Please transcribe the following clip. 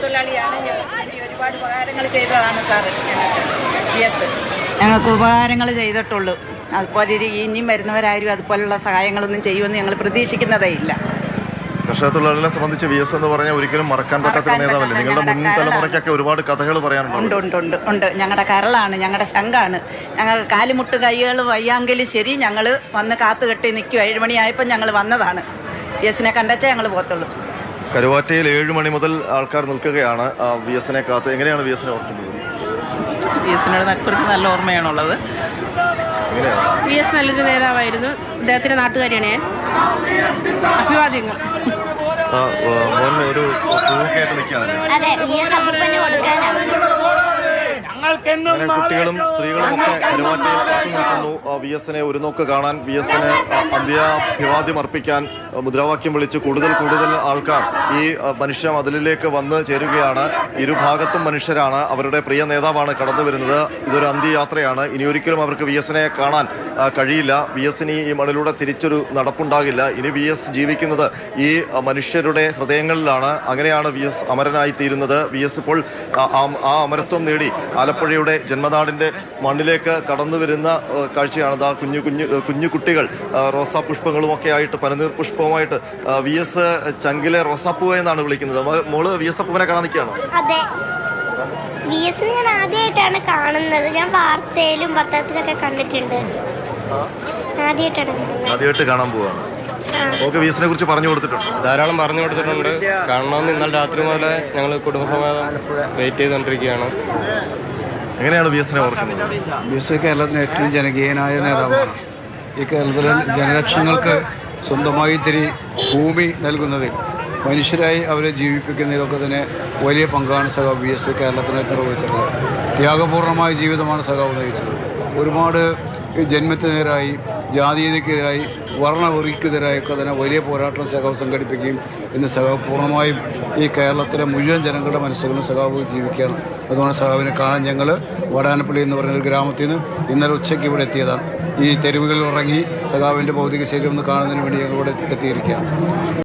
തൊഴിലാളിയാണ്. ഒരുപാട് ഉപകാരങ്ങൾ ചെയ്തതാണ് സാറ് ഞങ്ങൾക്ക് ഉപകാരങ്ങൾ ചെയ്തിട്ടുള്ളൂ. അതുപോലെ ഇനിയും വരുന്നവരാരും അതുപോലുള്ള സഹായങ്ങളൊന്നും ചെയ്യുമെന്ന് ഞങ്ങൾ പ്രതീക്ഷിക്കുന്നതേ ഇല്ല. കർഷക തൊഴിലാളികളെ സംബന്ധിച്ച് വി എസ് എന്ന് പറഞ്ഞാൽ ഒരിക്കലും മറക്കാൻ പറ്റാത്ത നേതാവല്ലേ? നിങ്ങളുടെ മുൻ തലമുറയ്ക്കൊക്കെ ഒരുപാട് കഥകൾ പറയാനുണ്ട്. ഉണ്ട്. ഞങ്ങളുടെ കരളാണ്, ഞങ്ങളുടെ ശങ്കാണ്. ഞങ്ങൾ കാലുമുട്ട് കൈകൾ വയ്യാങ്കിലും ശരി ഞങ്ങൾ വന്ന് കാത്തുകെട്ടി നിൽക്കും. 7 മണിയായപ്പോൾ ഞങ്ങൾ വന്നതാണ്. വി എസിനെ കണ്ടച്ചേ ഞങ്ങൾ പോകത്തുള്ളൂ. കരുവാറ്റയിൽ 7 മണി മുതൽ ആൾക്കാർ നിൽക്കുകയാണ് വി എസിനെ കാത്ത്. എങ്ങനെയാണ് വി എസിനെ ഓർക്കുന്നത്? വി എസിനോട് കുറച്ച് നല്ല ഓർമ്മയാണുള്ളത്. വി എസ് നല്ലൊരു നേതാവായിരുന്നു. അദ്ദേഹത്തിൻ്റെ നാട്ടുകാരിയാണ് ഞാൻ. അഭിവാദ്യങ്ങൾ. ഒരു പൂവൊക്കെയായിട്ട് നിൽക്കുകയാണ്. കുട്ടികളും സ്ത്രീകളും ഒക്കെ കരുവാറ്റയിൽ കാത്തു നിൽക്കുന്നു വി എസിനെ ഒരു നോക്ക് കാണാൻ, വി എസിന് അന്ത്യാഭിവാദ്യം അർപ്പിക്കാൻ മുദ്രാവാക്യം വിളിച്ച് കൂടുതൽ ആൾക്കാർ ഈ മനുഷ്യ മതിലിലേക്ക് വന്ന് ചേരുകയാണ്. ഇരുഭാഗത്തും മനുഷ്യരാണ്. അവരുടെ പ്രിയ നേതാവാണ് കടന്നു വരുന്നത്. ഇതൊരു അന്ത്യയാത്രയാണ്. ഇനിയൊരിക്കലും അവർക്ക് വി എസിനെ കാണാൻ കഴിയില്ല. വി എസിന് ഈ മണ്ണിലൂടെ തിരിച്ചൊരു നടപ്പുണ്ടാകില്ല. ഇനി വി എസ് ജീവിക്കുന്നത് ഈ മനുഷ്യരുടെ ഹൃദയങ്ങളിലാണ്. അങ്ങനെയാണ് വി എസ് അമരനായി തീരുന്നത്. വി എസ് ഇപ്പോൾ ആ അമരത്വം നേടി ആലപ്പുഴയുടെ ജന്മനാടിൻ്റെ മണ്ണിലേക്ക് കടന്നു വരുന്ന കാഴ്ചയാണ്. കുഞ്ഞു കുട്ടികൾ റോസാപുഷ്പങ്ങളുമൊക്കെ ആയിട്ട്, പനനീർ പുഷ്പവുമായിട്ട് വി എസ് ചങ്കിലെ റോസാപ്പൂവ് എന്നാണ് വിളിക്കുന്നത്. മോള് വി എസ് അപ്പൂവിനെ കാണാൻ നിൽക്കുകയാണോ? അതെ, വി എസ് ഞാൻ ആദ്യമായിട്ടാണ് കാണുന്നത്. ഞാൻ വാർത്തയിലും പത്രത്തിലൊക്കെ കണ്ടിട്ടുണ്ട്. ആദ്യമായിട്ട് കാണാൻ പോവാണ്. ഓക്കെ, വി എസിനെ കുറിച്ച് പറഞ്ഞു കൊടുത്തിട്ടുണ്ട്, ധാരാളം പറഞ്ഞു കൊടുത്തിട്ടുണ്ട്. കാണണമെന്ന് ഇന്നലെ രാത്രി മുതൽ ഞങ്ങൾ കുടുംബസമേതം വെയിറ്റ് ചെയ്തുകൊണ്ടിരിക്കുകയാണ്. എങ്ങനെയാണ് വി എസിനെ ഓർക്കുന്നത്? വി എസ് കേരളത്തിന് ഏറ്റവും ജനകീയനായ നേതാവാണ്. ഈ കേരളത്തിലെ ജനലക്ഷങ്ങൾക്ക് സ്വന്തമായി ഇത്തിരി ഭൂമി നൽകുന്നതിൽ, മനുഷ്യരായി അവരെ ജീവിപ്പിക്കുന്നതിലൊക്കെ തന്നെ വലിയ പങ്കാണ് സഖാവ് വി എസ് കേരളത്തിന് നിർവഹിച്ചിട്ടുള്ളത്. ത്യാഗപൂർണമായ ജീവിതമാണ് സഖാവ് നയിച്ചത്. ഒരുപാട് ജന്മത്തിനെതിരായി, ജാതീയതയ്ക്കെതിരായി, വർണ്ണവെറിക്കെതിരായൊക്കെ തന്നെ വലിയ പോരാട്ടം സഖാവ് സംഘടിപ്പിക്കുകയും ഇന്ന് സഖാവ് പൂർണ്ണമായും ഈ കേരളത്തിലെ മുഴുവൻ ജനങ്ങളുടെ മനസ്സുകളും സഖാവ് ജീവിക്കുകയാണ്. അതുകൊണ്ട് സഖാവിനെ കാണാൻ ഞങ്ങൾ വടാനപ്പള്ളി എന്ന് പറയുന്ന ഒരു ഗ്രാമത്തിൽ നിന്ന് ഇന്നലെ ഉച്ചയ്ക്ക് ഇവിടെ എത്തിയതാണ്. ഈ തെരുവുകളിൽ ഇറങ്ങി സഖാവിൻ്റെ ഭൗതിക ശരീരം ഒന്ന് കാണുന്നതിന് വേണ്ടി ഞങ്ങൾ ഇവിടെ എത്തിയിരിക്കുകയാണ്.